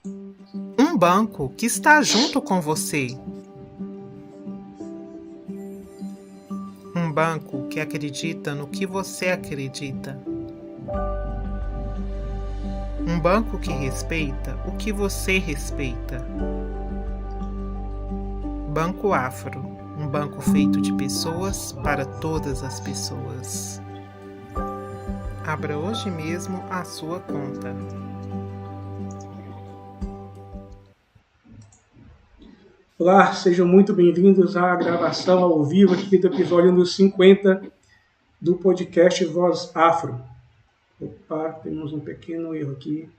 Um banco que está junto com você. Um banco que acredita no que você acredita. Um banco que respeita o que você respeita. Banco Afro, um banco feito de pessoas para todas as pessoas. Abra hoje mesmo a sua conta. Olá, sejam muito bem-vindos à gravação ao vivo aqui do episódio número 50 do podcast Voz Afro. Opa, temos um pequeno erro aqui.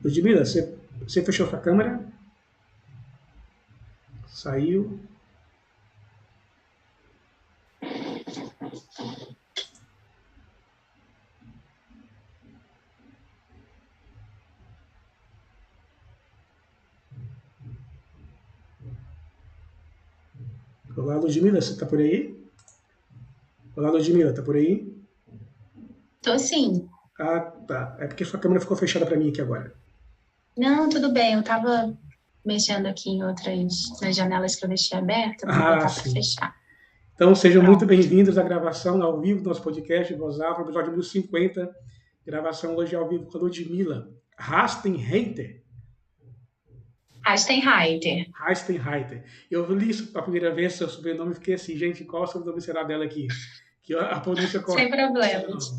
Ludmila, você fechou sua câmera? Saiu. Olá, Ludmila, você está por aí? Olá, Ludmila, está por aí? Tô sim. Ah, tá. É porque sua câmera ficou fechada para mim aqui agora. Não, tudo bem. Eu tava mexendo aqui em nas janelas que eu deixei aberta para botar para fechar. Então, sejam muito bem-vindos à gravação ao vivo do nosso podcast Voz Afro, episódio número 50. Gravação hoje ao vivo com a Ludmila Rastenreiter. Rastenreiter. Eu li isso a primeira vez, seu sobrenome, e fiquei assim, gente, qual o sobrenome será dela aqui? Que a pronúncia correta. Sem problemas.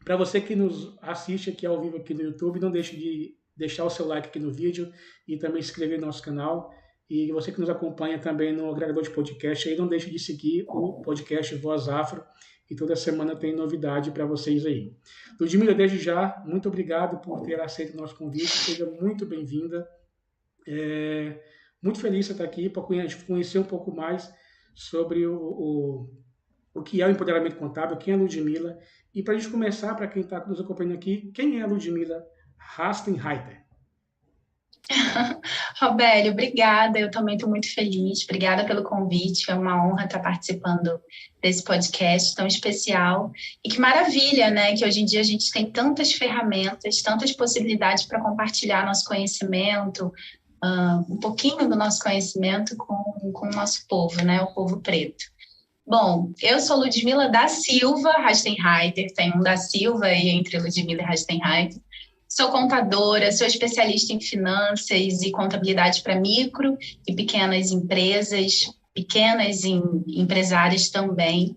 Para você que nos assiste aqui ao vivo aqui no YouTube, não deixe de deixar o seu like aqui no vídeo e também se inscrever no nosso canal. E você que nos acompanha também no agregador de podcast, aí não deixe de seguir o podcast Voz Afro, e toda semana tem novidade para vocês aí. Ludmila, desde já, muito obrigado por ter aceito o nosso convite, seja muito bem-vinda. Muito feliz de estar aqui para conhecer um pouco mais sobre o que é o empoderamento contábil, quem é a Ludmila. E para a gente começar, para quem está nos acompanhando aqui, quem é a Ludmila Rastenreiter? Robélio, obrigada. Eu também estou muito feliz. Obrigada pelo convite. É uma honra estar participando desse podcast tão especial. E que maravilha, né? Que hoje em dia a gente tem tantas ferramentas, tantas possibilidades para compartilhar nosso conhecimento, um pouquinho do nosso conhecimento com o nosso povo, né? O povo preto. Bom, eu sou Ludmila da Silva Rastenreiter, tem um da Silva aí entre Ludmila e Rastenreiter. Sou contadora, sou especialista em finanças e contabilidade para micro e pequenas empresas, pequenas empresárias também.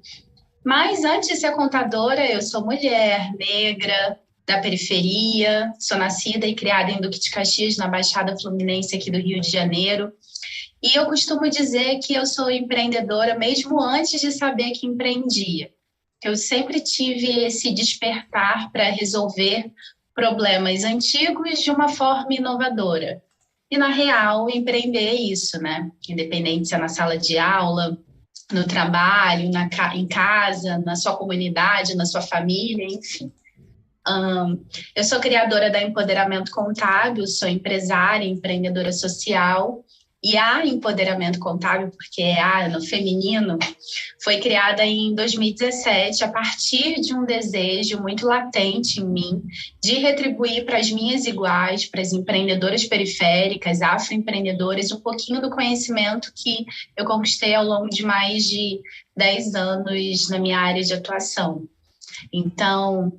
Mas antes de ser contadora, eu sou mulher, negra, da periferia, sou nascida e criada em Duque de Caxias, na Baixada Fluminense aqui do Rio de Janeiro. E eu costumo dizer que eu sou empreendedora mesmo antes de saber que empreendia. Eu sempre tive esse despertar para resolver problemas antigos de uma forma inovadora. E, na real, empreender é isso, né? Independente se é na sala de aula, no trabalho, em casa, na sua comunidade, na sua família, enfim. Eu sou criadora da Empoderamento Contábil, sou empresária, empreendedora social. E a Empoderamento Contábil, porque é A no feminino, foi criada em 2017 a partir de um desejo muito latente em mim de retribuir para as minhas iguais, para as empreendedoras periféricas, afroempreendedoras, um pouquinho do conhecimento que eu conquistei ao longo de mais de 10 anos na minha área de atuação. Então,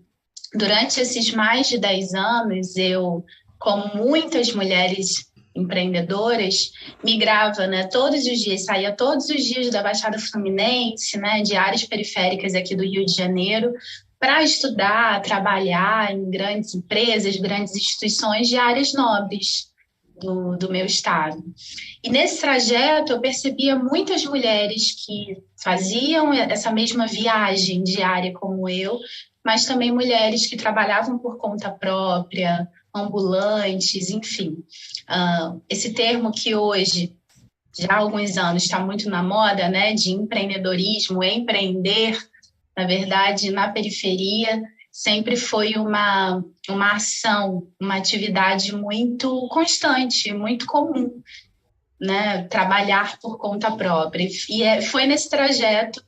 durante esses mais de 10 anos, eu, como muitas mulheres empreendedoras, migrava, né, todos os dias, saía todos os dias da Baixada Fluminense, né, de áreas periféricas aqui do Rio de Janeiro, para estudar, trabalhar em grandes empresas, grandes instituições de áreas nobres do meu estado. E nesse trajeto eu percebia muitas mulheres que faziam essa mesma viagem diária como eu, mas também mulheres que trabalhavam por conta própria, ambulantes, enfim. Esse termo que hoje, já há alguns anos, está muito na moda, né, de empreendedorismo, empreender, na verdade, na periferia, sempre foi uma ação, uma atividade muito constante, muito comum, né, trabalhar por conta própria. E foi nesse trajeto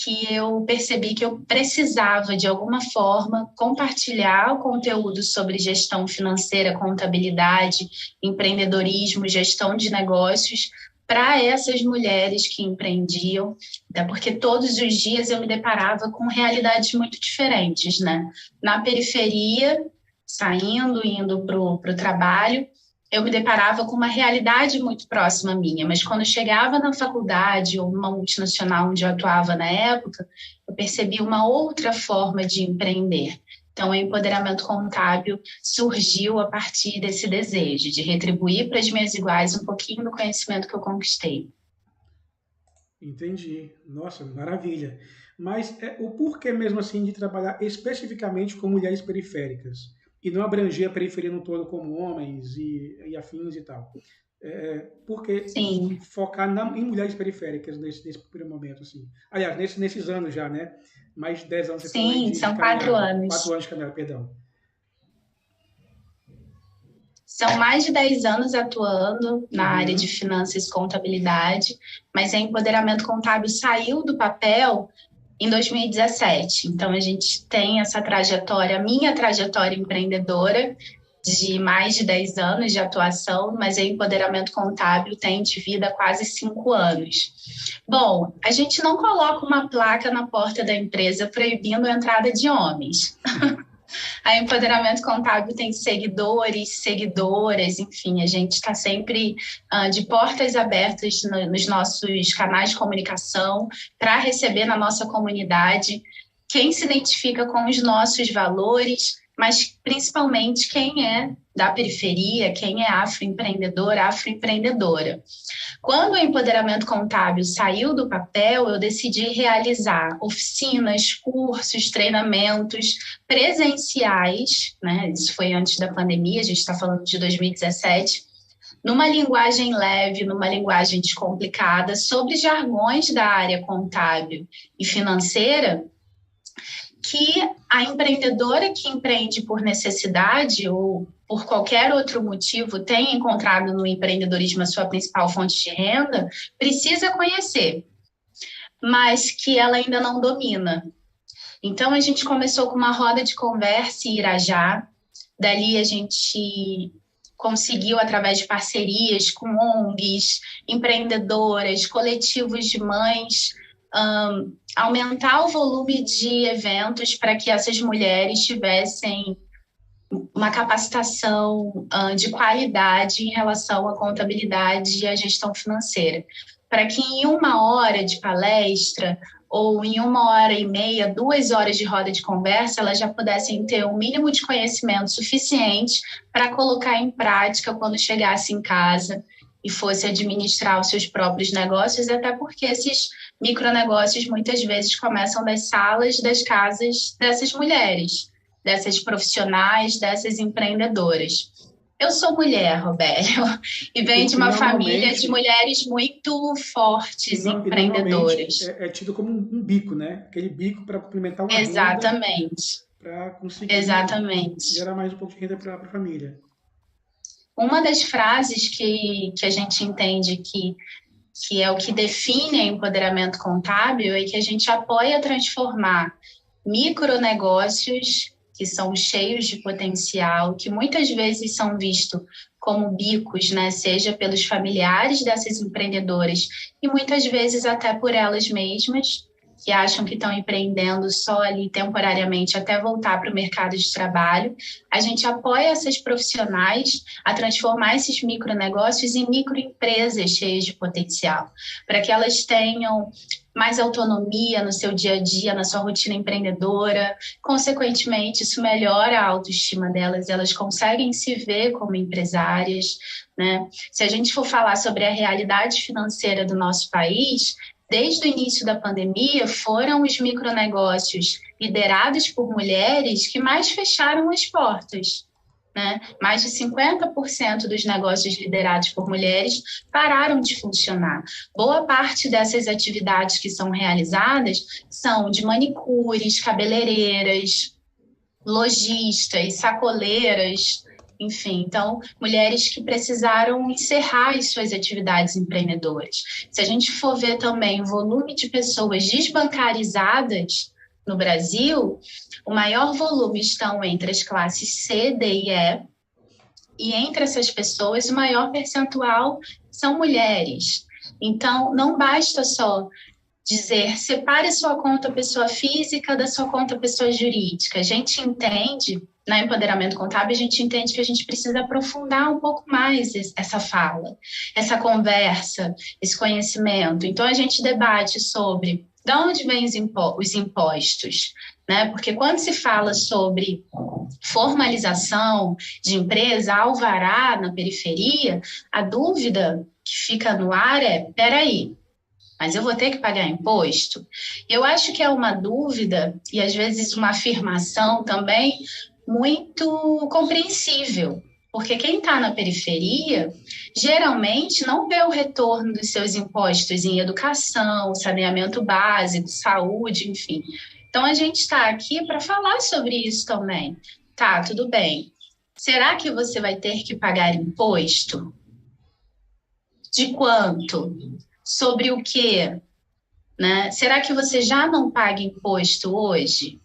que eu percebi que eu precisava, de alguma forma, compartilhar o conteúdo sobre gestão financeira, contabilidade, empreendedorismo, gestão de negócios, para essas mulheres que empreendiam, até porque todos os dias eu me deparava com realidades muito diferentes, né? Na periferia, saindo, indo para o trabalho, eu me deparava com uma realidade muito próxima à minha, mas quando eu chegava na faculdade ou numa multinacional onde eu atuava na época, eu percebi uma outra forma de empreender. Então, o empoderamento contábil surgiu a partir desse desejo de retribuir para as minhas iguais um pouquinho do conhecimento que eu conquistei. Entendi. Nossa, maravilha. Mas o porquê mesmo assim de trabalhar especificamente com mulheres periféricas e não abranger a periferia no todo como homens e afins e tal? Por que Sim, focar em mulheres periféricas nesse primeiro momento, assim? Aliás, nesses anos já, né? Mais de 10 anos você falou aí sim, de são 4 caminhada. 4 anos. anos de caminhada, perdão. São mais de 10 anos atuando na área de Uhum. finanças e contabilidade, mas o empoderamento contábil saiu do papel em 2017. Então, a gente tem essa trajetória, a minha trajetória empreendedora, de mais de 10 anos de atuação, mas o empoderamento contábil tem de vida quase 5 anos. Bom, a gente não coloca uma placa na porta da empresa proibindo a entrada de homens. A Empoderamento Contábil tem seguidores, seguidoras, enfim, a gente está sempre de portas abertas nos nossos canais de comunicação para receber na nossa comunidade quem se identifica com os nossos valores, mas principalmente quem é da periferia, quem é afroempreendedor, afroempreendedora. Quando o empoderamento contábil saiu do papel, eu decidi realizar oficinas, cursos, treinamentos presenciais, né? Isso foi antes da pandemia, a gente está falando de 2017, numa linguagem leve, numa linguagem descomplicada, sobre jargões da área contábil e financeira, que a empreendedora que empreende por necessidade ou por qualquer outro motivo tem encontrado no empreendedorismo a sua principal fonte de renda, precisa conhecer, mas que ela ainda não domina. Então, a gente começou com uma roda de conversa em Irajá, dali a gente conseguiu, através de parcerias com ONGs, empreendedoras, coletivos de mães, aumentar o volume de eventos para que essas mulheres tivessem uma capacitação de qualidade em relação à contabilidade e à gestão financeira. Para que em 1 hora de palestra ou em 1 hora e meia, 2 horas de roda de conversa, elas já pudessem ter um mínimo de conhecimento suficiente para colocar em prática quando chegasse em casa e fosse administrar os seus próprios negócios, até porque esses micronegócios muitas vezes começam das salas das casas dessas mulheres, dessas profissionais, dessas empreendedoras. Eu sou mulher, Robério, e venho de uma família de mulheres muito fortes e empreendedoras. E normalmente é tido como um bico, né? Aquele bico para complementar uma renda, Exatamente. para conseguir Exatamente. gerar mais um pouco de renda para a família. Uma das frases que a gente entende que é o que define o empoderamento contábil é que a gente apoia transformar micronegócios que são cheios de potencial, que muitas vezes são vistos como bicos, né? Seja pelos familiares dessas empreendedoras e muitas vezes até por elas mesmas, que acham que estão empreendendo só ali temporariamente até voltar para o mercado de trabalho. A gente apoia essas profissionais a transformar esses micronegócios em microempresas cheias de potencial, para que elas tenham mais autonomia no seu dia a dia, na sua rotina empreendedora. Consequentemente, isso melhora a autoestima delas, elas conseguem se ver como empresárias, né? Se a gente for falar sobre a realidade financeira do nosso país, desde o início da pandemia, foram os micronegócios liderados por mulheres que mais fecharam as portas, né? Mais de 50% dos negócios liderados por mulheres pararam de funcionar. Boa parte dessas atividades que são realizadas são de manicures, cabeleireiras, lojistas, sacoleiras, enfim. Então, mulheres que precisaram encerrar as suas atividades empreendedoras. Se a gente for ver também o volume de pessoas desbancarizadas no Brasil, o maior volume estão entre as classes C, D e E, e entre essas pessoas, o maior percentual são mulheres. Então, não basta só dizer, separe sua conta pessoa física da sua conta pessoa jurídica. A gente entende, na Empoderamento Contábil, a gente entende que a gente precisa aprofundar um pouco mais essa fala, essa conversa, esse conhecimento. Então, a gente debate sobre de onde vêm os impostos, né? Porque quando se fala sobre formalização de empresa, alvará na periferia, a dúvida que fica no ar é, peraí, mas eu vou ter que pagar imposto? Eu acho que é uma dúvida e, às vezes, uma afirmação também muito compreensível, porque quem está na periferia geralmente não vê o retorno dos seus impostos em educação, saneamento básico, saúde, enfim. Então, a gente está aqui para falar sobre isso também. Tá, tudo bem. Será que você vai ter que pagar imposto? De quanto? Sobre o quê? Né? Será que você já não paga imposto hoje?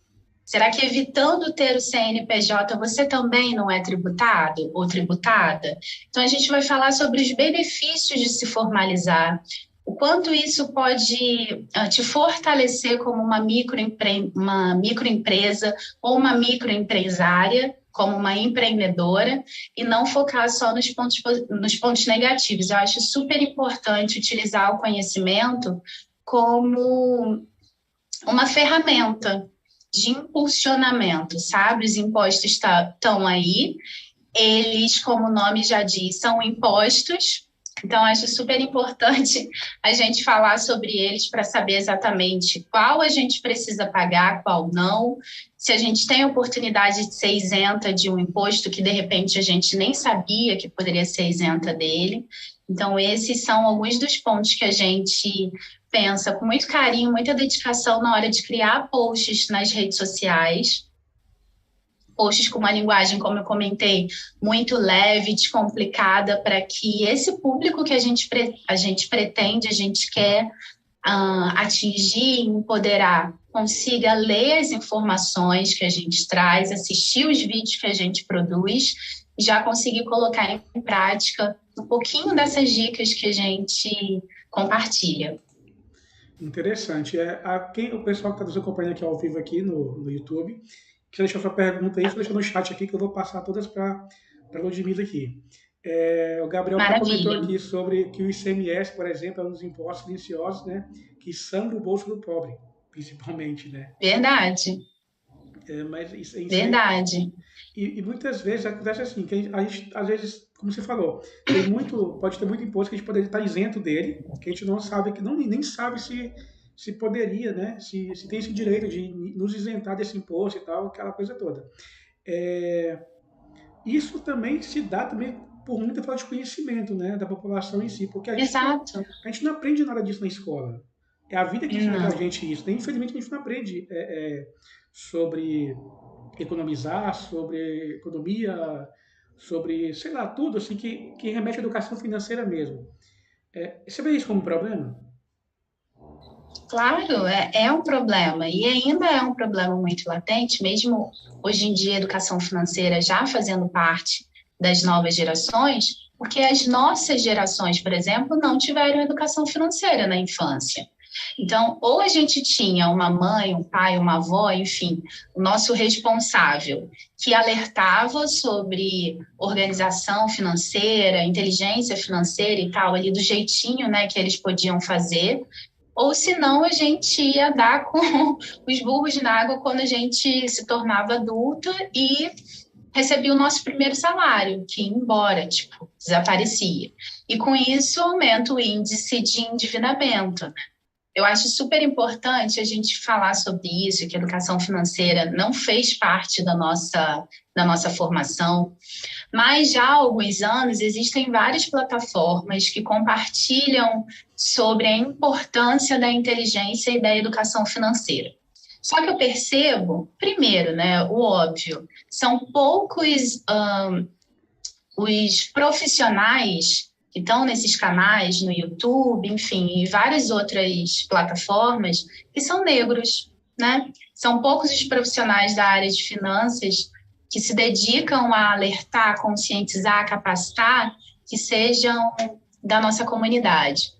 Será que evitando ter o CNPJ você também não é tributado ou tributada? Então, a gente vai falar sobre os benefícios de se formalizar, o quanto isso pode te fortalecer como uma microempresa ou uma microempresária, como uma empreendedora, e não focar só nos pontos negativos. Eu acho super importante utilizar o conhecimento como uma ferramenta de impulsionamento, sabe? Os impostos estão aí, eles, como o nome já diz, são impostos, então acho super importante a gente falar sobre eles para saber exatamente qual a gente precisa pagar, qual não, se a gente tem a oportunidade de ser isenta de um imposto que de repente a gente nem sabia que poderia ser isenta dele. Então esses são alguns dos pontos que a gente pensa com muito carinho, muita dedicação na hora de criar posts nas redes sociais, posts com uma linguagem, como eu comentei, muito leve, descomplicada, para que esse público que a gente pretende, a gente quer atingir, empoderar, consiga ler as informações que a gente traz, assistir os vídeos que a gente produz, e já conseguir colocar em prática um pouquinho dessas dicas que a gente compartilha. Interessante. O pessoal que está nos acompanhando aqui ao vivo aqui no YouTube, que já deixou sua pergunta aí, deixa no chat aqui que eu vou passar todas para a Ludmila aqui. O Gabriel comentou aqui sobre que o ICMS, por exemplo, é um dos impostos silenciosos, né, que sangra o bolso do pobre, principalmente, né? Verdade. Mas isso Verdade. E muitas vezes acontece assim, que a gente, às vezes, como você falou, pode ter muito imposto que a gente poderia estar isento dele, que a gente não sabe, que nem sabe se poderia, né? Se tem esse direito de nos isentar desse imposto e tal, aquela coisa toda. Isso também se dá também por muita falta de conhecimento, né, da população em si, porque a gente não aprende nada disso na escola. É a vida que ensina pra gente isso. Infelizmente, a gente não aprende sobre economizar, sobre economia, sobre, sei lá, tudo assim que remete à educação financeira mesmo. Você vê isso como um problema? Claro, é um problema, e ainda é um problema muito latente, mesmo hoje em dia a educação financeira já fazendo parte das novas gerações, porque as nossas gerações, por exemplo, não tiveram educação financeira na infância. Então, ou a gente tinha uma mãe, um pai, uma avó, enfim, o nosso responsável, que alertava sobre organização financeira, inteligência financeira e tal, ali do jeitinho, né, que eles podiam fazer, ou senão a gente ia dar com os burros na água quando a gente se tornava adulto e recebia o nosso primeiro salário, que ia embora, desaparecia. E com isso aumenta o índice de endividamento. Eu acho super importante a gente falar sobre isso, que a educação financeira não fez parte da nossa formação, mas já há alguns anos existem várias plataformas que compartilham sobre a importância da inteligência e da educação financeira. Só que eu percebo, primeiro, né, o óbvio, são poucos os profissionais que estão nesses canais, no YouTube, enfim, e várias outras plataformas, que são negros, né? São poucos os profissionais da área de finanças que se dedicam a alertar, conscientizar, capacitar, que sejam da nossa comunidade.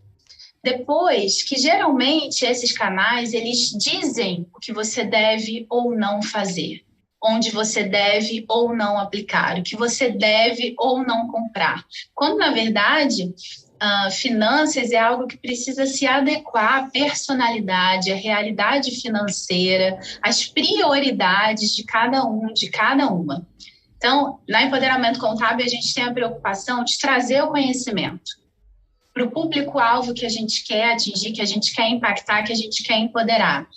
Depois, que geralmente esses canais, eles dizem o que você deve ou não fazer, onde você deve ou não aplicar, o que você deve ou não comprar. Quando, na verdade, finanças é algo que precisa se adequar à personalidade, à realidade financeira, às prioridades de cada um, de cada uma. Então, na Empoderamento Contábil, a gente tem a preocupação de trazer o conhecimento para o público-alvo que a gente quer atingir, que a gente quer impactar, que a gente quer empoderar.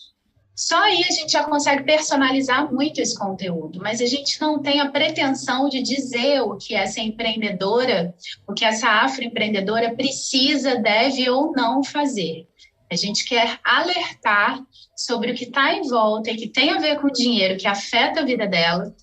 Só aí a gente já consegue personalizar muito esse conteúdo, mas a gente não tem a pretensão de dizer o que essa empreendedora, o que essa afroempreendedora precisa, deve ou não fazer. A gente quer alertar sobre o que está em volta e que tem a ver com o dinheiro, que afeta a vida dela,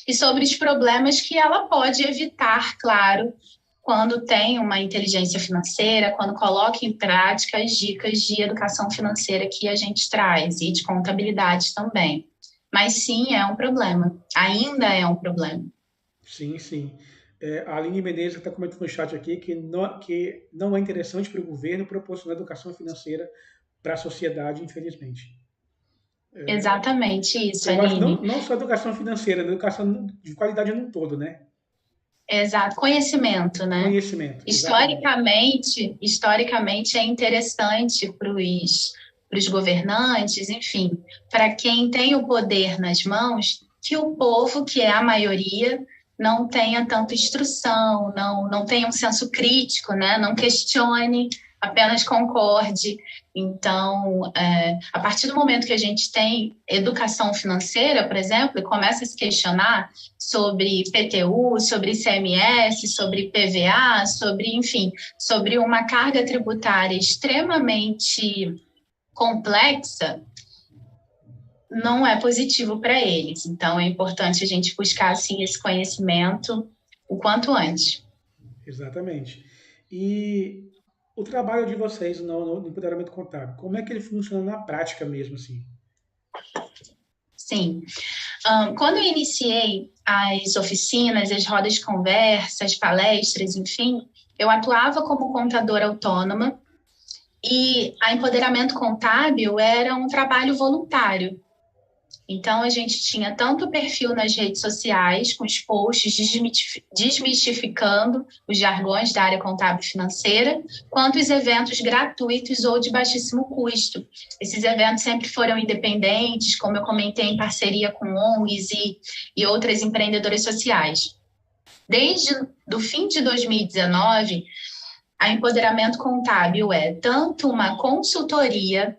e sobre os problemas que ela pode evitar, claro, quando tem uma inteligência financeira, quando coloca em prática as dicas de educação financeira que a gente traz e de contabilidade também. Mas sim, é um problema. Ainda é um problema. Sim, sim. A Aline Menezes está comentando no chat aqui que não é interessante para o governo proporcionar educação financeira para a sociedade, infelizmente. Exatamente isso, Eu acho Aline. não só educação financeira, mas educação de qualidade num todo, né? Exato, conhecimento, né? Conhecimento. Historicamente é interessante para os governantes, enfim, para quem tem o poder nas mãos, que o povo, que é a maioria, não tenha tanta instrução, não tenha um senso crítico, né? Não questione, apenas concorde. Então, a partir do momento que a gente tem educação financeira, por exemplo, e começa a se questionar sobre PTU, sobre ICMS, sobre PVA, sobre uma carga tributária extremamente complexa, não é positivo para eles. Então, é importante a gente buscar, assim, esse conhecimento o quanto antes. Exatamente. E o trabalho de vocês no empoderamento contábil, como é que ele funciona na prática mesmo, assim? Sim. Quando eu iniciei as oficinas, as rodas de conversa, as palestras, enfim, eu atuava como contadora autônoma e a Empoderamento Contábil era um trabalho voluntário. Então, a gente tinha tanto o perfil nas redes sociais, com os posts desmistificando os jargões da área contábil e financeira, quanto os eventos gratuitos ou de baixíssimo custo. Esses eventos sempre foram independentes, como eu comentei, em parceria com ONGs e outras empreendedoras sociais. Desde o fim de 2019, a Empoderamento Contábil é tanto uma consultoria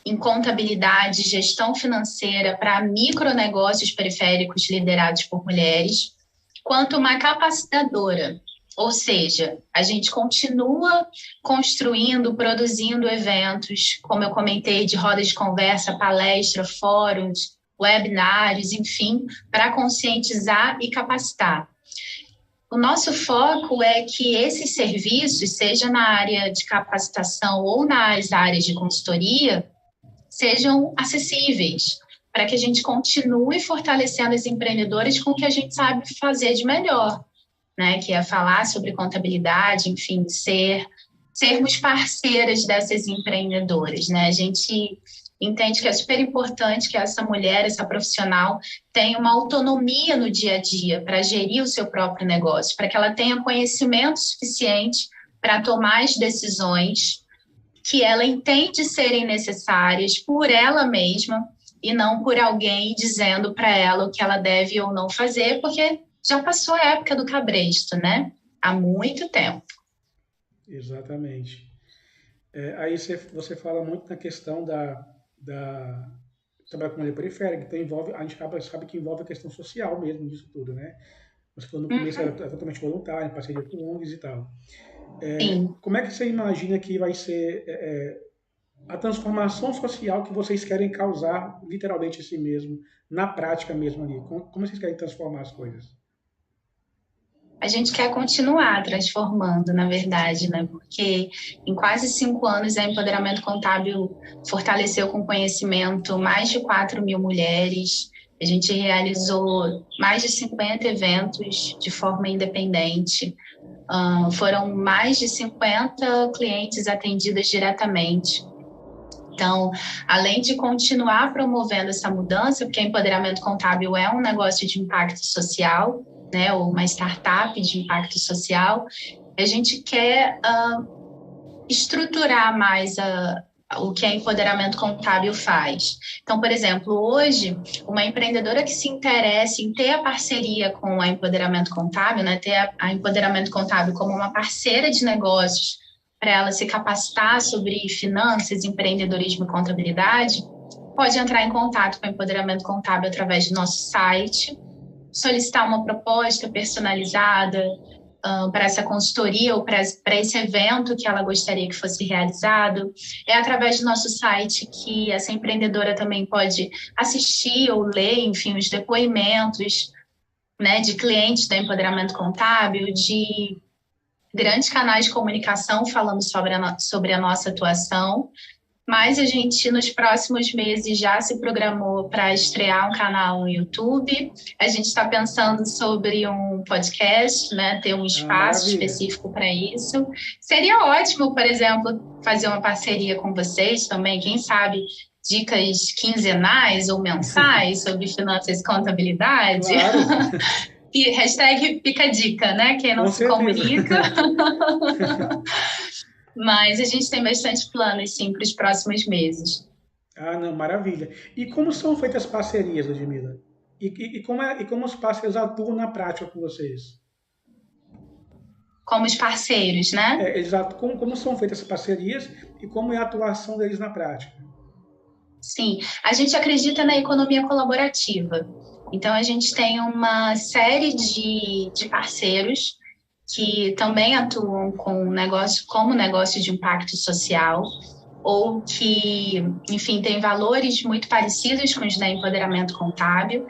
em contabilidade e gestão financeira para micronegócios periféricos liderados por mulheres, quanto uma capacitadora, ou seja, a gente continua construindo, produzindo eventos, como eu comentei, de rodas de conversa, palestra, fóruns, webinários, enfim, para conscientizar e capacitar. O nosso foco é que esses serviços, seja na área de capacitação ou nas áreas de consultoria, sejam acessíveis, para que a gente continue fortalecendo os empreendedores com o que a gente sabe fazer de melhor, né? Que é falar sobre contabilidade, enfim, sermos parceiras dessas empreendedoras, né? A gente entende que é super importante que essa mulher, essa profissional, tenha uma autonomia no dia a dia para gerir o seu próprio negócio, para que ela tenha conhecimento suficiente para tomar as decisões que ela entende serem necessárias por ela mesma e não por alguém dizendo para ela o que ela deve ou não fazer, porque já passou a época do cabresto, né? Há muito tempo. Exatamente. Aí você fala muito na questão da trabalhar com mulher periférica, então a gente sabe que envolve a questão social mesmo disso tudo, né? Você falou no começo era totalmente voluntário, em parceria com ONGs e tal. Como é que você imagina que vai ser a transformação social que vocês querem causar, literalmente assim mesmo, na prática mesmo ali? Como vocês querem transformar as coisas? a gente quer continuar transformando, na verdade, né? Porque em quase 5 anos a Empoderamento Contábil fortaleceu com conhecimento mais de 4.000 mulheres. A gente realizou mais de 50 eventos de forma independente. Foram mais de 50 clientes atendidos diretamente. Então, além de continuar promovendo essa mudança, porque empoderamento contábil é um negócio de impacto social, né, ou uma startup de impacto social, a gente quer estruturar mais o que a empoderamento contábil faz. Então, por exemplo, hoje, uma empreendedora que se interessa em ter a parceria com a empoderamento contábil, né, ter a empoderamento contábil como uma parceira de negócios para ela se capacitar sobre finanças, empreendedorismo e contabilidade, pode entrar em contato com o empoderamento contábil através do nosso site, solicitar uma proposta personalizada para essa consultoria ou para esse evento que ela gostaria que fosse realizado. É através do nosso site que essa empreendedora também pode assistir ou ler, enfim, os depoimentos, né, de clientes da Empoderamento Contábil, de grandes canais de comunicação falando sobre a nossa atuação. Mas a gente, nos próximos meses, já se programou para estrear um canal no YouTube. A gente está pensando sobre um podcast, né? Ter um espaço específico para isso. Seria ótimo, por exemplo, fazer uma parceria com vocês também, quem sabe, dicas quinzenais ou mensais sobre finanças e contabilidade. Claro. E hashtag fica a dica, né? Quem não se comunica. Mas a gente tem bastante planos, sim, para os próximos meses. Ah, não, maravilha. E como são feitas as parcerias, Ludmila? E como os parceiros atuam na prática com vocês? Como os parceiros, né? Exato. Como são feitas as parcerias e como é a atuação deles na prática? Sim, a gente acredita na economia colaborativa. Então, a gente tem uma série de parceiros que também atuam como negócio de impacto social, ou que, enfim, têm valores muito parecidos com os da Empoderamento Contábil.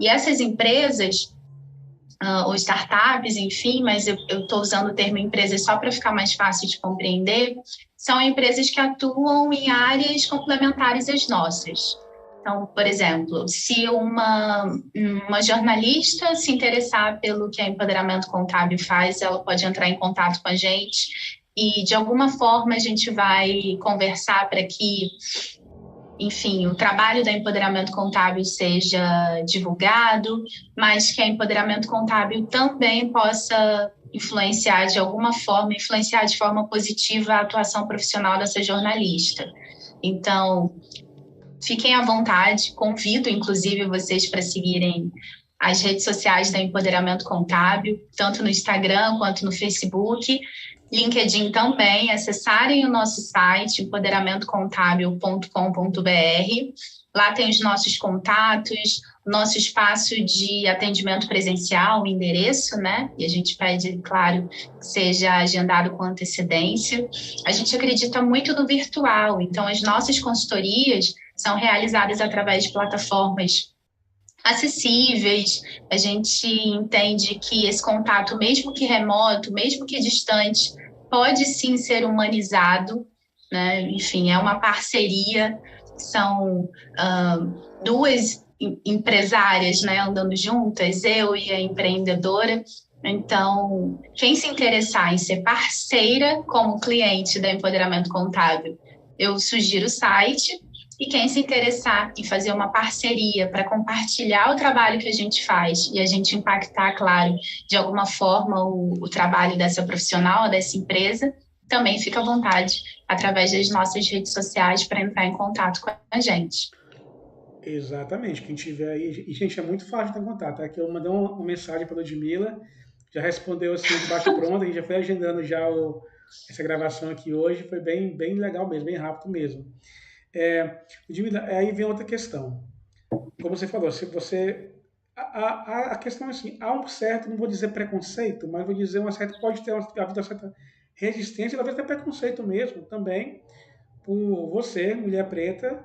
E essas empresas, ou startups, enfim, mas eu estou usando o termo empresas só para ficar mais fácil de compreender, são empresas que atuam em áreas complementares às nossas. Então, por exemplo, se uma jornalista se interessar pelo que a Empoderamento Contábil faz, ela pode entrar em contato com a gente e, de alguma forma, a gente vai conversar para que, enfim, o trabalho da Empoderamento Contábil seja divulgado, mas que a Empoderamento Contábil também possa influenciar de forma positiva a atuação profissional dessa jornalista. Então, fiquem à vontade, convido inclusive vocês para seguirem as redes sociais da Empoderamento Contábil, tanto no Instagram quanto no Facebook, LinkedIn também, acessarem o nosso site, empoderamentocontábil.com.br. Lá tem os nossos contatos, nosso espaço de atendimento presencial, o endereço, né? E a gente pede, claro, que seja agendado com antecedência. A gente acredita muito no virtual, então as nossas consultorias são realizadas através de plataformas acessíveis. A gente entende que esse contato, mesmo que remoto, mesmo que distante, pode sim ser humanizado, né? Enfim, é uma parceria, são duas empresárias, né, andando juntas, eu e a empreendedora. Então, quem se interessar em ser parceira como cliente da Empoderamento Contábil, eu sugiro o site. E quem se interessar em fazer uma parceria para compartilhar o trabalho que a gente faz e a gente impactar, claro, de alguma forma o trabalho dessa profissional, dessa empresa, também fica à vontade através das nossas redes sociais para entrar em contato com a gente. Exatamente. Quem tiver aí... E, gente, é muito fácil de ter contato. Aqui eu mandei uma mensagem para a Ludmila, já respondeu assim de baixo pronto, a gente já foi agendando já essa gravação aqui hoje, foi bem legal mesmo, bem rápido mesmo. Ludmila, aí vem outra questão. Como você falou, se você... A questão é assim, há um certo, não vou dizer preconceito, mas vou dizer pode ter havido uma certa resistência, talvez até preconceito mesmo também, por você, mulher preta,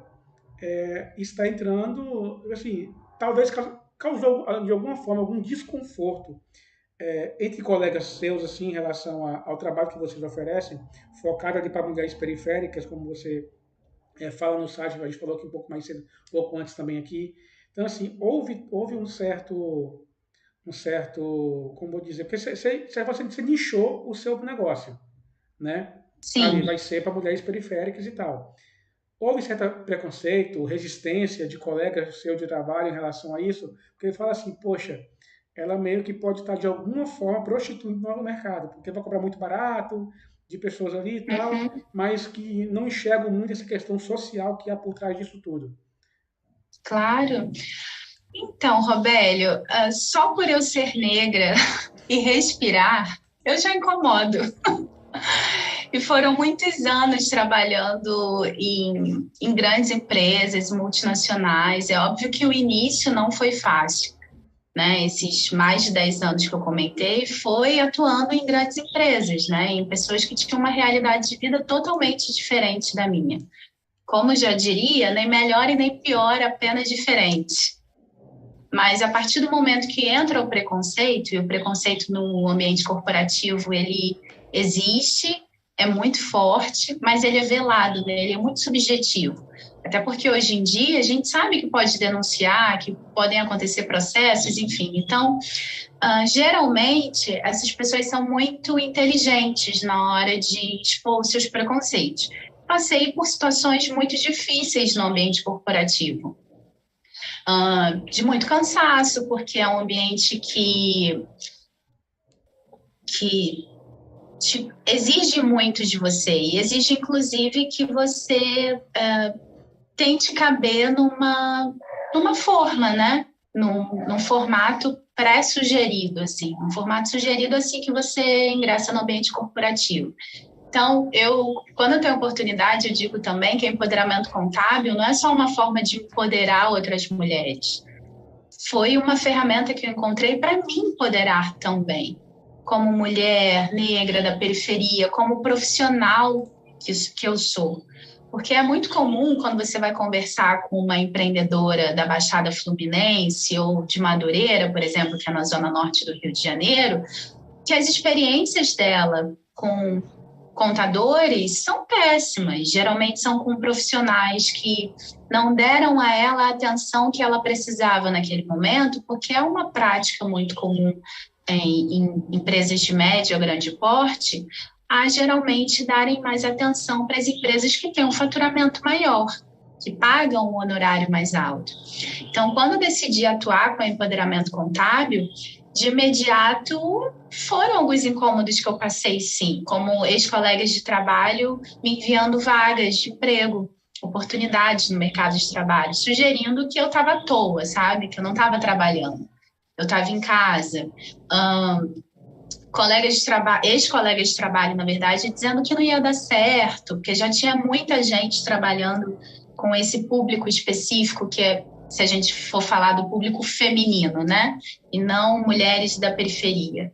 está entrando, assim, talvez causou de alguma forma algum desconforto entre colegas seus, assim, em relação ao trabalho que vocês oferecem, focado ali para mulheres periféricas, como você fala no site, a gente falou aqui um pouco mais cedo, um pouco antes também aqui. Então, assim, houve como vou dizer, porque você nichou o seu negócio, né? Ali Sim. vai ser para mulheres periféricas e tal. Houve certo preconceito, resistência de colegas seu de trabalho em relação a isso, porque ele fala assim, poxa, ela meio que pode estar de alguma forma prostituindo no mercado, porque vai cobrar muito barato de pessoas ali e tal, Uhum. mas que não enxergam muito essa questão social que há por trás disso tudo. Claro. Então, Robélio, só por eu ser negra e respirar, eu já incomodo. E foram muitos anos trabalhando em grandes empresas multinacionais. É óbvio que o início não foi fácil, né? Esses mais de 10 anos que eu comentei foi atuando em grandes empresas, né? Em pessoas que tinham uma realidade de vida totalmente diferente da minha. Como já diria, nem melhor e nem pior, apenas diferente. Mas a partir do momento que entra o preconceito, e o preconceito no ambiente corporativo, ele existe, é muito forte, mas ele é velado, né? Ele é muito subjetivo. Até porque hoje em dia a gente sabe que pode denunciar, que podem acontecer processos, enfim. Então, geralmente, essas pessoas são muito inteligentes na hora de expor os seus preconceitos. Passei por situações muito difíceis no ambiente corporativo. De muito cansaço, porque é um ambiente que exige muito de você e exige, inclusive, que você tente caber numa forma, né? Num formato pré-sugerido, assim, um formato sugerido assim que você ingressa no ambiente corporativo. Então, quando eu tenho oportunidade, eu digo também que o empoderamento contábil não é só uma forma de empoderar outras mulheres. Foi uma ferramenta que eu encontrei para me empoderar também, como mulher negra da periferia, como profissional que eu sou. Porque é muito comum, quando você vai conversar com uma empreendedora da Baixada Fluminense ou de Madureira, por exemplo, que é na zona norte do Rio de Janeiro, que as experiências dela com contadores são péssimas. Geralmente são com profissionais que não deram a ela a atenção que ela precisava naquele momento, porque é uma prática muito comum em empresas de médio ou grande porte, a geralmente darem mais atenção para as empresas que têm um faturamento maior, que pagam um honorário mais alto. Então, quando eu decidi atuar com empoderamento contábil, de imediato foram alguns incômodos que eu passei, sim, como ex-colegas de trabalho me enviando vagas de emprego, oportunidades no mercado de trabalho, sugerindo que eu estava à toa, sabe? Que eu não estava trabalhando, eu estava em casa. Ex-colegas de trabalho, na verdade, dizendo que não ia dar certo, porque já tinha muita gente trabalhando com esse público específico que é, se a gente for falar do público feminino, né? E não mulheres da periferia.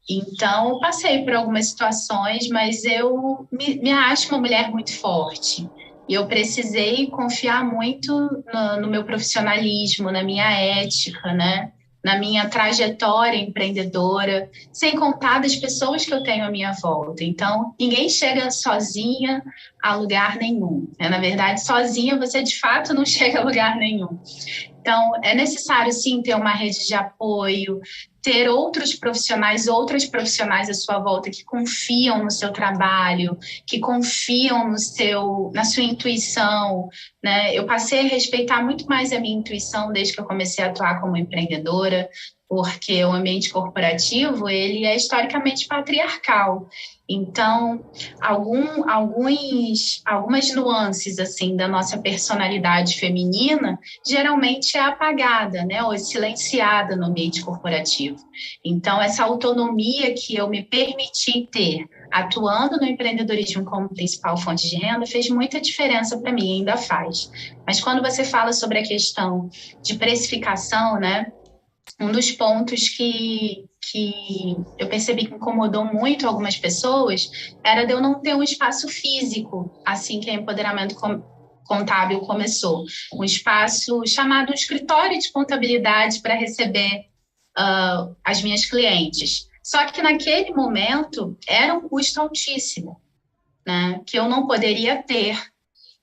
Então, passei por algumas situações, mas eu me acho uma mulher muito forte. E eu precisei confiar muito no meu profissionalismo, na minha ética, né? Na minha trajetória empreendedora, sem contar das pessoas que eu tenho à minha volta. Então, ninguém chega sozinha a lugar nenhum. Na verdade, sozinha você de fato não chega a lugar nenhum. Então, é necessário, sim, ter uma rede de apoio, ter outras profissionais à sua volta que confiam no seu trabalho, que confiam na sua intuição, né? Eu passei a respeitar muito mais a minha intuição desde que eu comecei a atuar como empreendedora, porque o ambiente corporativo, ele é historicamente patriarcal. Então, algumas nuances, assim, da nossa personalidade feminina geralmente é apagada, né, ou silenciada no ambiente corporativo. Então, essa autonomia que eu me permiti ter atuando no empreendedorismo como principal fonte de renda fez muita diferença para mim, ainda faz. Mas quando você fala sobre a questão de precificação, né, um dos pontos que eu percebi que incomodou muito algumas pessoas era de eu não ter um espaço físico, assim que o empoderamento contábil começou. Um espaço chamado escritório de contabilidade para receber as minhas clientes. Só que naquele momento era um custo altíssimo, né, que eu não poderia ter.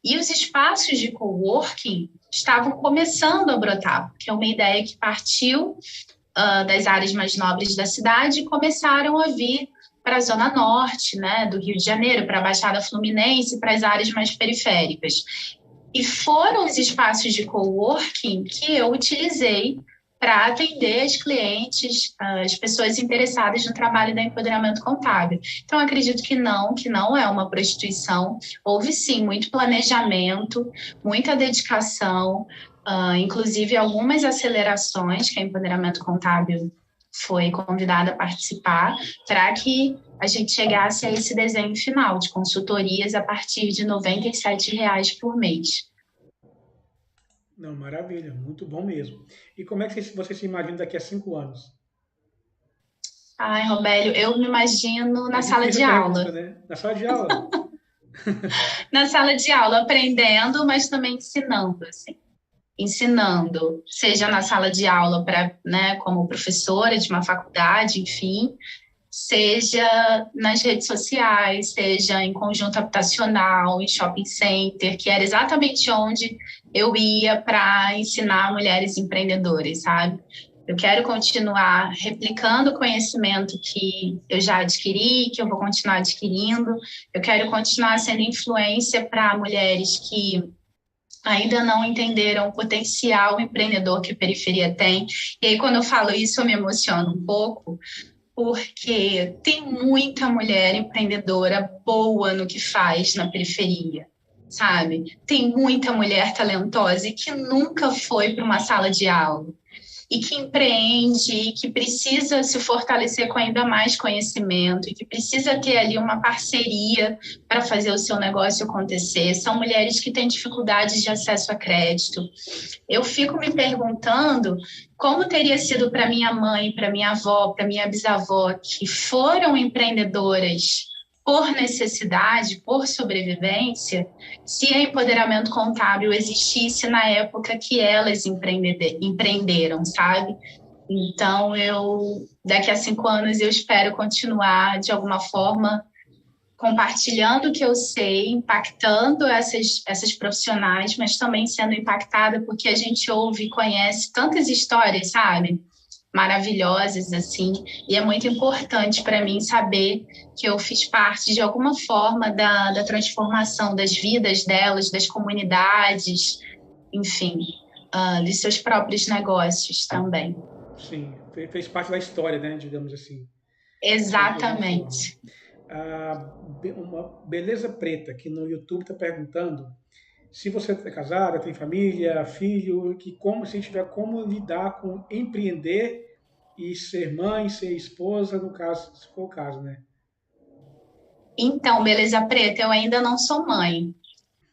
E os espaços de coworking estavam começando a brotar, que é uma ideia que partiu das áreas mais nobres da cidade e começaram a vir para a Zona Norte, né, do Rio de Janeiro, para a Baixada Fluminense, para as áreas mais periféricas. E foram os espaços de coworking que eu utilizei para atender as clientes, as pessoas interessadas no trabalho da empoderamento contábil. Então, acredito que não é uma prostituição. Houve, sim, muito planejamento, muita dedicação, inclusive algumas acelerações que a Empoderamento Contábil foi convidada a participar, para que a gente chegasse a esse desenho final de consultorias a partir de R$ 97 por mês. Não, maravilha, muito bom mesmo. E como é que você se imagina daqui a 5 anos? Ai, Robélio, eu me imagino na sala de aula. Pergunta, né? Na sala de aula? Na sala de aula, aprendendo, mas também ensinando, assim. Ensinando, seja na sala de aula né, como professora de uma faculdade, enfim, seja nas redes sociais, seja em conjunto habitacional, em shopping center, que era exatamente onde eu ia para ensinar mulheres empreendedoras, sabe? Eu quero continuar replicando o conhecimento que eu já adquiri, que eu vou continuar adquirindo. Eu quero continuar sendo influência para mulheres que ainda não entenderam o potencial empreendedor que a periferia tem. E aí, quando eu falo isso, eu me emociono um pouco, porque tem muita mulher empreendedora boa no que faz na periferia, sabe? Tem muita mulher talentosa e que nunca foi para uma sala de aula, e que empreende, e que precisa se fortalecer com ainda mais conhecimento, e que precisa ter ali uma parceria para fazer o seu negócio acontecer. São mulheres que têm dificuldades de acesso a crédito. Eu fico me perguntando como teria sido para minha mãe, para minha avó, para minha bisavó, que foram empreendedoras por necessidade, por sobrevivência, se a Empoderamento Contábil existisse na época que elas empreenderam, sabe? Então, daqui a 5 anos, eu espero continuar, de alguma forma, compartilhando o que eu sei, impactando essas profissionais, mas também sendo impactada porque a gente ouve e conhece tantas histórias, sabe? Maravilhosas, assim, e é muito importante para mim saber que eu fiz parte, de alguma forma, da transformação das vidas delas, das comunidades, enfim, dos seus próprios negócios também. Sim, fez parte da história, né, digamos assim. Exatamente. Uma Beleza Preta, que no YouTube está perguntando se você é casada, tem família, filho, se tiver como lidar com empreender e ser mãe, ser esposa, no caso, se for o caso, né? Então, Beleza Preta, eu ainda não sou mãe,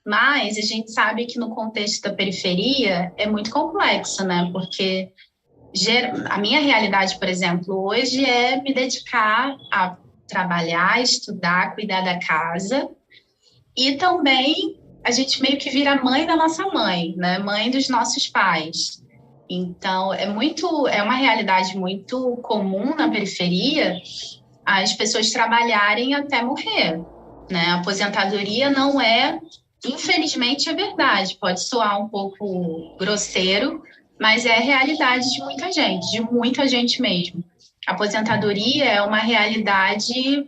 mas a gente sabe que no contexto da periferia é muito complexo, né? Porque a minha realidade, por exemplo, hoje é me dedicar a trabalhar, estudar, cuidar da casa, e também a gente meio que vira mãe da nossa mãe, né? Mãe dos nossos pais. Então, é uma realidade muito comum na periferia as pessoas trabalharem até morrer, né? A aposentadoria não é, infelizmente, é verdade. Pode soar um pouco grosseiro, mas é a realidade de muita gente mesmo. A aposentadoria é uma realidade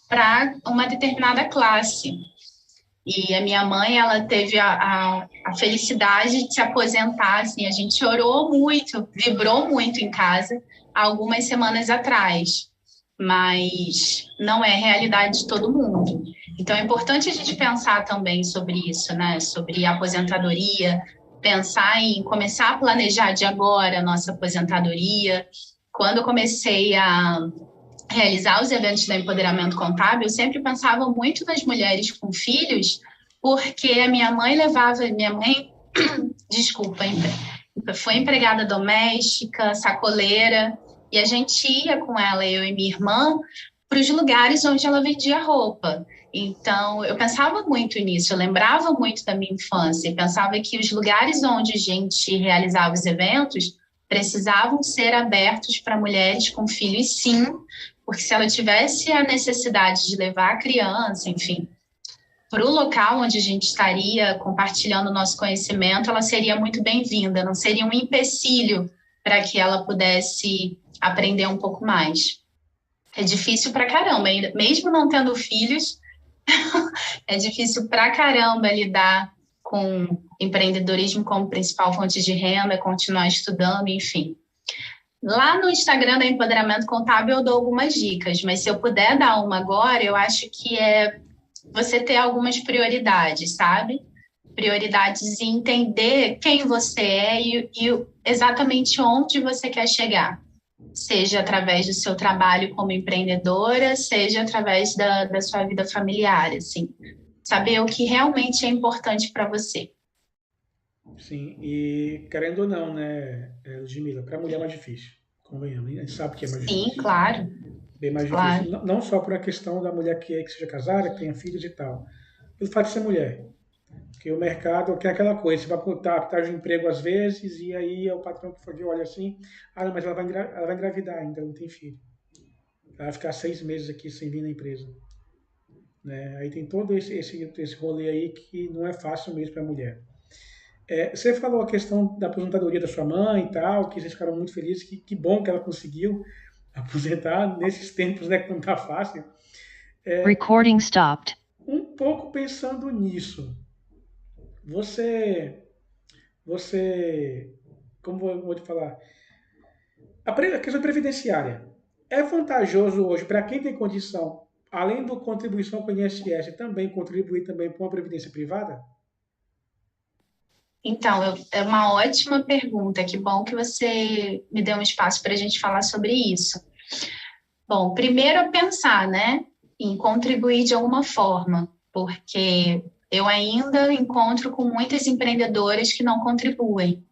para uma determinada classe. E a minha mãe, ela teve a felicidade de se aposentar, assim, a gente chorou muito, vibrou muito em casa há algumas semanas atrás, mas não é realidade de todo mundo. Então, é importante a gente pensar também sobre isso, né? Sobre a aposentadoria, pensar em começar a planejar de agora a nossa aposentadoria. Quando eu comecei a realizar os eventos da Empoderamento Contábil, eu sempre pensava muito nas mulheres com filhos, porque a minha mãe foi empregada doméstica, sacoleira, e a gente ia com ela, eu e minha irmã, para os lugares onde ela vendia roupa. Então, eu pensava muito nisso, eu lembrava muito da minha infância, pensava que os lugares onde a gente realizava os eventos precisavam ser abertos para mulheres com filhos, sim, porque se ela tivesse a necessidade de levar a criança, enfim, para o local onde a gente estaria compartilhando o nosso conhecimento, ela seria muito bem-vinda, não seria um empecilho para que ela pudesse aprender um pouco mais. É difícil pra caramba, mesmo não tendo filhos, é difícil pra caramba lidar com empreendedorismo como principal fonte de renda, continuar estudando, enfim. Lá no Instagram da Empoderamento Contábil eu dou algumas dicas, mas se eu puder dar uma agora, eu acho que é você ter algumas prioridades, sabe? Prioridades em entender quem você é e exatamente onde você quer chegar. Seja através do seu trabalho como empreendedora, seja através da sua vida familiar, assim. Saber o que realmente é importante para você. Sim, e querendo ou não, né, Ludmila, para a mulher é mais difícil, convenhamos, a gente sabe que é mais difícil. Sim, claro. Bem mais Claro. difícil, não só por a questão da mulher que seja casada, que tenha filhos e tal, pelo fato de ser mulher. Porque o mercado quer aquela coisa, você vai atrás de um emprego às vezes, e aí é o patrão que olha assim, não, mas ela vai engravidar ainda, não tem filho. Ela vai ficar 6 meses aqui sem vir na empresa. Né? Aí tem todo esse rolê aí que não é fácil mesmo para a mulher. Você falou a questão da aposentadoria da sua mãe e tal, que vocês ficaram muito felizes, que bom que ela conseguiu aposentar nesses tempos, né, que não tá fácil. Recording stopped. Um pouco pensando nisso, você, como eu vou te falar, a questão previdenciária é vantajoso hoje para quem tem condição, além da contribuição com o INSS, também contribuir também com a previdência privada? Então, é uma ótima pergunta. Que bom que você me deu um espaço para a gente falar sobre isso. Bom, primeiro é pensar, né, em contribuir de alguma forma, porque eu ainda encontro com muitas empreendedoras que não contribuem.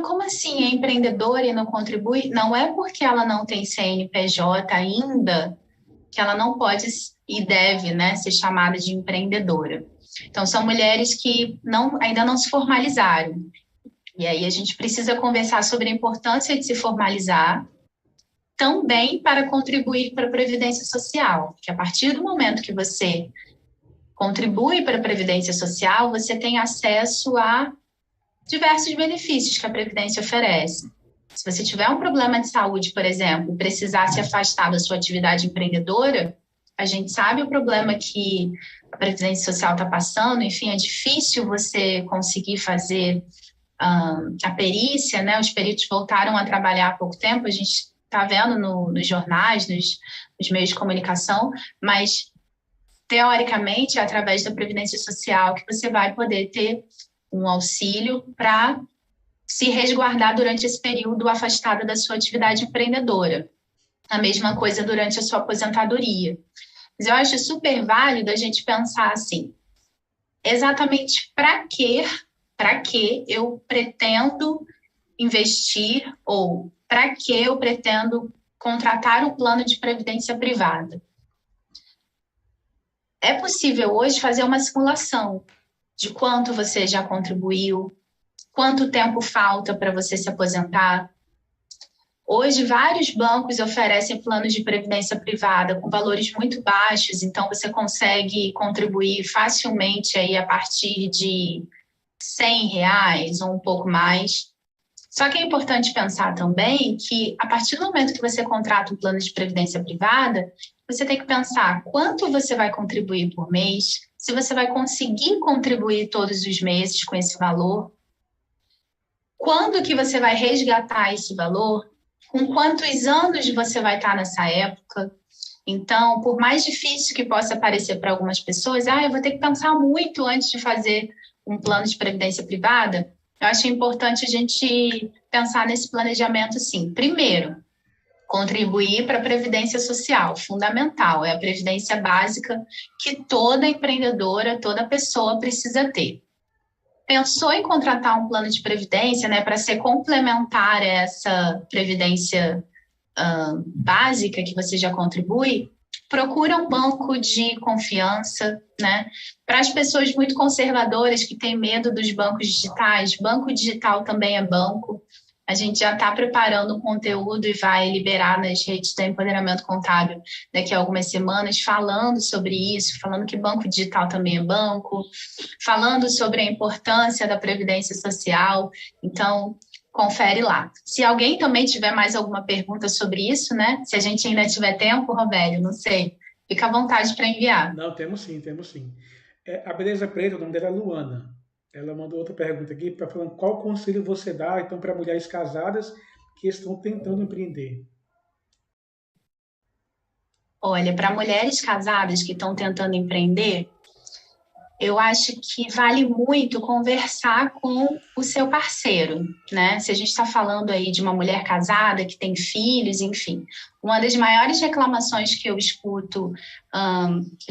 Como assim? É empreendedora e não contribui? Não é porque ela não tem CNPJ ainda que ela não pode e deve, né, ser chamada de empreendedora. Então, são mulheres que ainda não se formalizaram. E aí a gente precisa conversar sobre a importância de se formalizar também para contribuir para a Previdência Social. Porque a partir do momento que você contribui para a Previdência Social, você tem acesso a diversos benefícios que a Previdência oferece. Se você tiver um problema de saúde, por exemplo, precisar se afastar da sua atividade empreendedora, a gente sabe o problema que a Previdência Social está passando, enfim, é difícil você conseguir fazer a perícia, né? Os peritos voltaram a trabalhar há pouco tempo, a gente está vendo nos jornais, nos meios de comunicação, mas, teoricamente, é através da Previdência Social que você vai poder ter um auxílio para se resguardar durante esse período afastada da sua atividade empreendedora. A mesma coisa durante a sua aposentadoria. Mas eu acho super válido a gente pensar assim, exatamente para que eu pretendo investir ou para que eu pretendo contratar um plano de previdência privada. É possível hoje fazer uma simulação de quanto você já contribuiu, quanto tempo falta para você se aposentar. Hoje, vários bancos oferecem planos de previdência privada com valores muito baixos, então você consegue contribuir facilmente aí a partir de R$100 ou um pouco mais. Só que é importante pensar também que, a partir do momento que você contrata um plano de previdência privada, você tem que pensar quanto você vai contribuir por mês, se você vai conseguir contribuir todos os meses com esse valor, quando que você vai resgatar esse valor, com quantos anos você vai estar nessa época. Então, por mais difícil que possa parecer para algumas pessoas, eu vou ter que pensar muito antes de fazer um plano de previdência privada, eu acho importante a gente pensar nesse planejamento, sim. Primeiro, contribuir para a Previdência Social, fundamental, é a previdência básica que toda empreendedora, toda pessoa precisa ter. Pensou em contratar um plano de previdência, né, para ser complementar a essa previdência básica que você já contribui? Procura um banco de confiança, né? Para as pessoas muito conservadoras que têm medo dos bancos digitais, banco digital também é banco. A gente já está preparando o conteúdo e vai liberar nas redes do Empoderamento Contábil daqui a algumas semanas, falando sobre isso, falando que banco digital também é banco, falando sobre a importância da Previdência Social. Então, confere lá. Se alguém também tiver mais alguma pergunta sobre isso, né? Se a gente ainda tiver tempo, Robério, não sei, fica à vontade para enviar. Não, temos sim, temos sim. A Beleza Preta, o nome dela é Luana. Ela mandou outra pergunta aqui, falando qual conselho você dá, então, para mulheres casadas que estão tentando empreender? Olha, para mulheres casadas que estão tentando empreender, eu acho que vale muito conversar com o seu parceiro, né? Se a gente está falando aí de uma mulher casada que tem filhos, enfim. Uma das maiores reclamações que eu escuto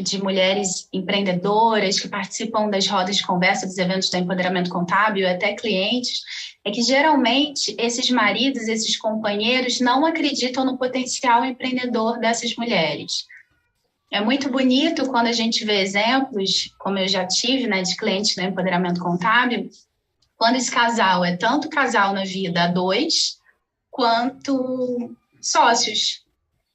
de mulheres empreendedoras que participam das rodas de conversa dos eventos do Empoderamento Contábil, até clientes, é que geralmente esses maridos, esses companheiros não acreditam no potencial empreendedor dessas mulheres. É muito bonito quando a gente vê exemplos, como eu já tive, né, de clientes no Empoderamento Contábil, quando esse casal é tanto casal na vida a dois, quanto sócios.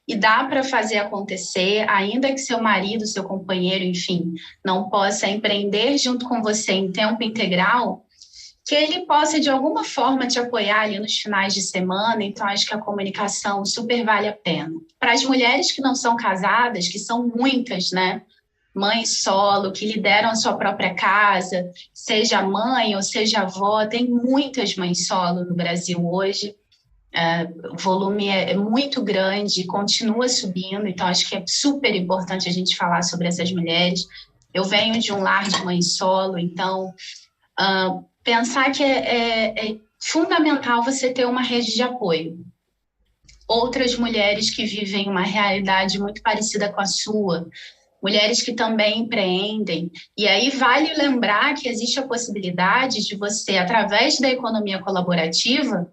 E dá para fazer acontecer, ainda que seu marido, seu companheiro, enfim, não possa empreender junto com você em tempo integral, que ele possa, de alguma forma, te apoiar ali nos finais de semana. Então, acho que a comunicação super vale a pena. Para as mulheres que não são casadas, que são muitas, né? Mães solo, que lideram a sua própria casa, seja mãe ou seja avó, tem muitas mães solo no Brasil hoje. O volume é muito grande, continua subindo, então acho que é super importante a gente falar sobre essas mulheres. Eu venho de um lar de mãe solo, então... pensar que é fundamental você ter uma rede de apoio. Outras mulheres que vivem uma realidade muito parecida com a sua, mulheres que também empreendem. E aí vale lembrar que existe a possibilidade de você, através da economia colaborativa,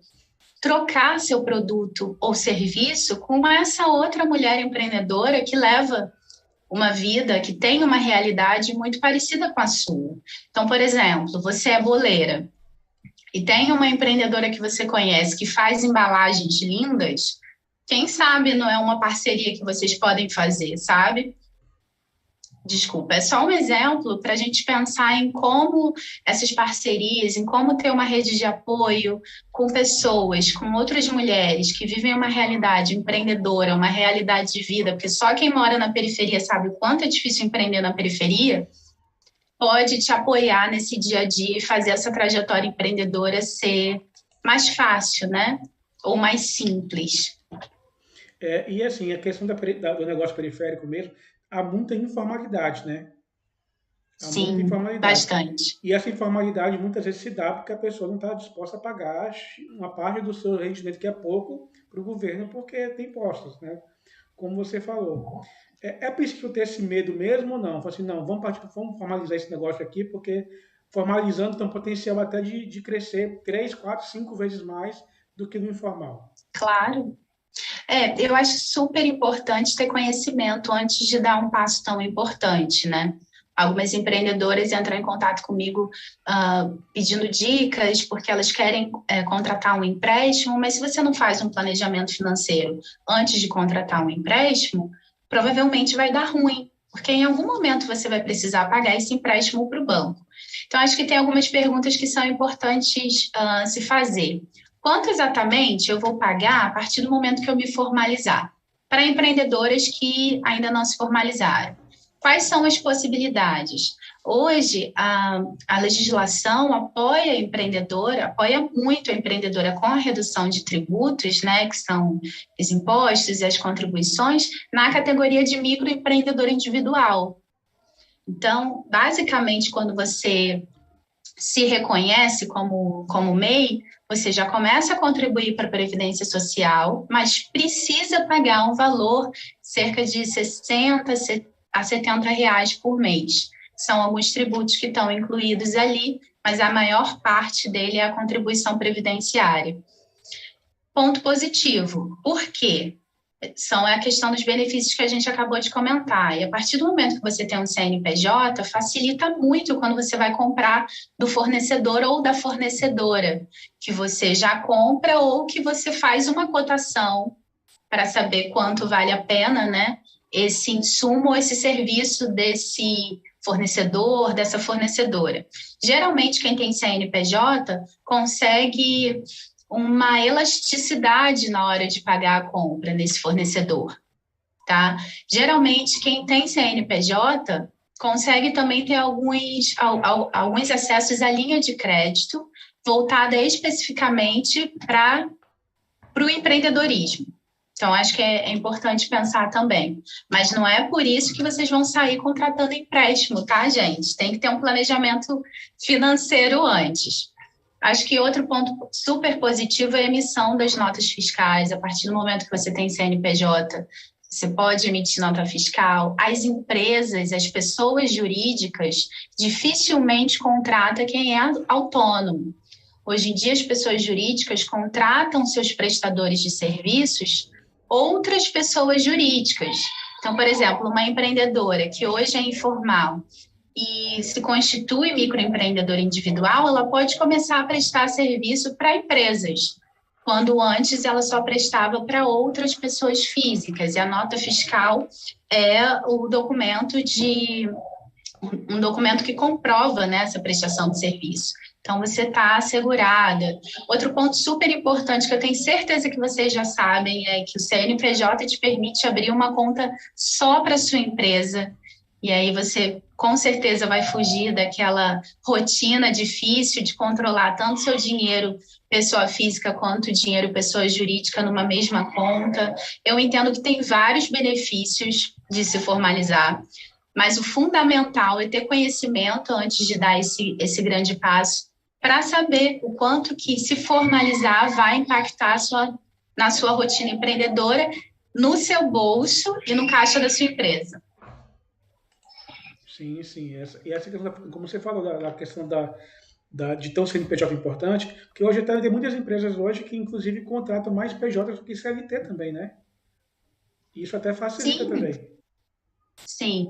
trocar seu produto ou serviço com essa outra mulher empreendedora que leva uma vida, que tem uma realidade muito parecida com a sua. Então, por exemplo, você é boleira e tem uma empreendedora que você conhece que faz embalagens lindas, quem sabe não é uma parceria que vocês podem fazer, sabe? Desculpa, é só um exemplo para a gente pensar em como essas parcerias, em como ter uma rede de apoio com pessoas, com outras mulheres que vivem uma realidade empreendedora, uma realidade de vida, porque só quem mora na periferia sabe o quanto é difícil empreender na periferia, pode te apoiar nesse dia a dia e fazer essa trajetória empreendedora ser mais fácil, né? Ou mais simples. E assim, a questão do negócio periférico mesmo, há muita informalidade, né? Sim, bastante. E essa informalidade muitas vezes se dá porque a pessoa não está disposta a pagar uma parte do seu rendimento, que é pouco, para o governo, porque tem impostos, né? Como você falou. É preciso ter esse medo mesmo ou não? Assim, não, vamos formalizar esse negócio aqui, porque formalizando tem um potencial até de crescer 3, 4, 5 vezes mais do que no informal. Claro. Eu acho super importante ter conhecimento antes de dar um passo tão importante, né? Algumas empreendedoras entram em contato comigo pedindo dicas porque elas querem contratar um empréstimo, mas se você não faz um planejamento financeiro antes de contratar um empréstimo, provavelmente vai dar ruim, porque em algum momento você vai precisar pagar esse empréstimo para o banco. Então, acho que tem algumas perguntas que são importantes se fazer. Quanto exatamente eu vou pagar a partir do momento que eu me formalizar? Para empreendedoras que ainda não se formalizaram. Quais são as possibilidades? Hoje, a legislação apoia muito a empreendedora com a redução de tributos, né, que são os impostos e as contribuições, na categoria de microempreendedor individual. Então, basicamente, quando você se reconhece como MEI, você já começa a contribuir para a Previdência Social, mas precisa pagar um valor cerca de 60 a 70 reais por mês. São alguns tributos que estão incluídos ali, mas a maior parte dele é a contribuição previdenciária. Ponto positivo. Por quê? são a questão dos benefícios que a gente acabou de comentar. E a partir do momento que você tem um CNPJ, facilita muito quando você vai comprar do fornecedor ou da fornecedora, que você já compra ou que você faz uma cotação para saber quanto vale a pena, né, esse insumo ou esse serviço desse fornecedor, dessa fornecedora. Geralmente, quem tem CNPJ consegue uma elasticidade na hora de pagar a compra nesse fornecedor, tá? Geralmente, quem tem CNPJ consegue também ter alguns acessos à linha de crédito voltada especificamente para o empreendedorismo. Então, acho que é importante pensar também. Mas não é por isso que vocês vão sair contratando empréstimo, tá, gente? Tem que ter um planejamento financeiro antes. Acho que outro ponto super positivo é a emissão das notas fiscais. A partir do momento que você tem CNPJ, você pode emitir nota fiscal. As empresas, as pessoas jurídicas, dificilmente contratam quem é autônomo. Hoje em dia, as pessoas jurídicas contratam seus prestadores de serviços outras pessoas jurídicas. Então, por exemplo, uma empreendedora que hoje é informal e se constitui microempreendedora individual, ela pode começar a prestar serviço para empresas, quando antes ela só prestava para outras pessoas físicas. E a nota fiscal é um documento que comprova, né, essa prestação de serviço. Então, você está assegurada. Outro ponto super importante que eu tenho certeza que vocês já sabem é que o CNPJ te permite abrir uma conta só para a sua empresa. E aí você, com certeza, vai fugir daquela rotina difícil de controlar tanto seu dinheiro pessoa física quanto dinheiro pessoa jurídica numa mesma conta. Eu entendo que tem vários benefícios de se formalizar, mas o fundamental é ter conhecimento antes de dar esse grande passo para saber o quanto que se formalizar vai impactar na sua rotina empreendedora, no seu bolso e no caixa da sua empresa. Sim, sim. Essa questão, como você falou, da questão de ter um CNPJ importante, porque hoje tem muitas empresas hoje que, inclusive, contratam mais PJs do que CLT também, né? Isso até facilita também. Sim.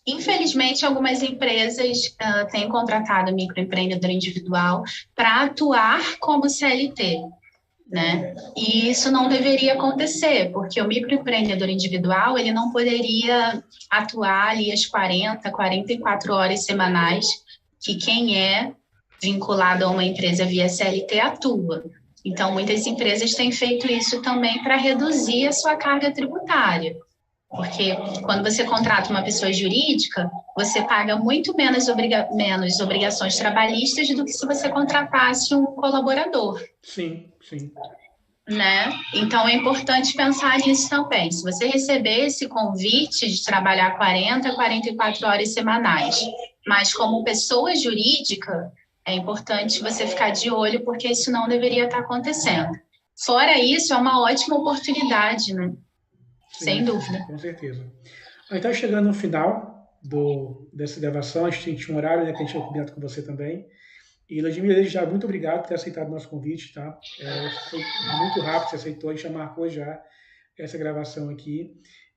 Infelizmente, algumas empresas têm contratado microempreendedor individual para atuar como CLT, né? E isso não deveria acontecer, porque o microempreendedor individual, ele não poderia atuar ali as 44 horas semanais que quem é vinculado a uma empresa via CLT atua. Então, muitas empresas têm feito isso também para reduzir a sua carga tributária. Porque quando você contrata uma pessoa jurídica, você paga muito menos obrigações trabalhistas do que se você contratasse um colaborador. Sim, sim. Né? Então, é importante pensar nisso também. Se você receber esse convite de trabalhar 44 horas semanais, mas como pessoa jurídica, é importante você ficar de olho, porque isso não deveria estar acontecendo. Fora isso, é uma ótima oportunidade, né? Sim, sem dúvida. Com certeza. A gente está chegando no final dessa gravação, a gente tinha um horário, né, que a gente tinha combinado com você também. E, Ludmila, desde já, muito obrigado por ter aceitado o nosso convite, tá? Foi muito rápido, você aceitou, a gente já marcou já essa gravação aqui.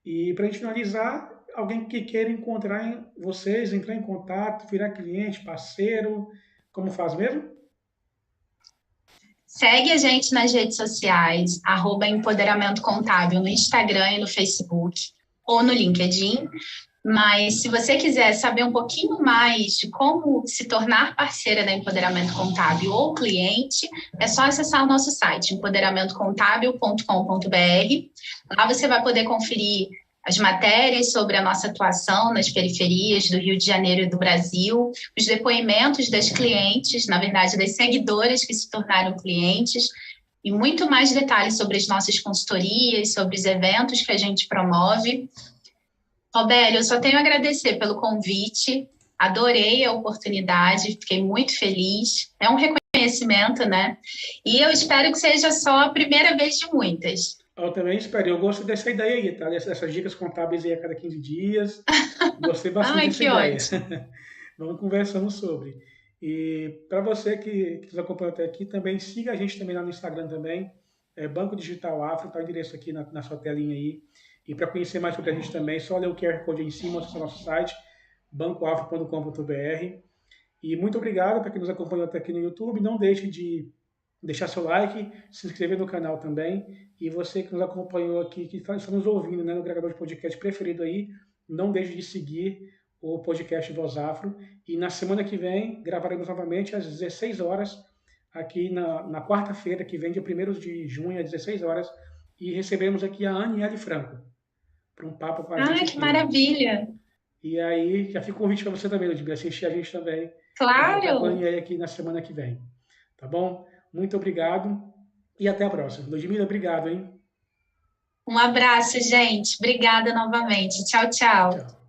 E para a gente finalizar, alguém que queira encontrar vocês, entrar em contato, virar cliente, parceiro, como faz mesmo? Segue a gente nas redes sociais, @Empoderamento Contábil, no Instagram e no Facebook, ou no LinkedIn. Mas se você quiser saber um pouquinho mais de como se tornar parceira da Empoderamento Contábil ou cliente, é só acessar o nosso site, empoderamentocontábil.com.br. Lá você vai poder conferir as matérias sobre a nossa atuação nas periferias do Rio de Janeiro e do Brasil, os depoimentos das clientes, na verdade, das seguidoras que se tornaram clientes, e muito mais detalhes sobre as nossas consultorias, sobre os eventos que a gente promove. Robélio, eu só tenho a agradecer pelo convite, adorei a oportunidade, fiquei muito feliz, é um reconhecimento, né? E eu espero que seja só a primeira vez de muitas. Eu também espero, eu gosto dessa ideia aí, tá? Dessas dicas contábeis aí a cada 15 dias, gostei bastante dessa ideia. Ótimo. Vamos conversando sobre. E para você que nos acompanha até aqui, também siga a gente também lá no Instagram também, Banco Digital Afro, está o endereço aqui na sua telinha aí. E para conhecer mais sobre a gente também, só ler o QR Code aí em cima, acessar nosso site, bancoafro.com.br. E muito obrigado para quem nos acompanhou até aqui no YouTube. Não deixe de deixar seu like, se inscrever no canal também. E você que nos acompanhou aqui, que está nos ouvindo, né, no agregador de podcast preferido aí, não deixe de seguir o podcast Voz Afro. E na semana que vem, gravaremos novamente às 16 horas, aqui na quarta-feira, que vem, dia 1º de junho, às 16 horas. E recebemos aqui a Aniele Franco, para um papo com a gente. Ah, que maravilha! E aí, já fica o convite para você também, Ludmila, assistir a gente também. Claro! Acompanhe aqui na semana que vem. Tá bom? Muito obrigado e até a próxima. Ludmila, obrigado, hein? Um abraço, gente. Obrigada novamente. Tchau, tchau. Tchau.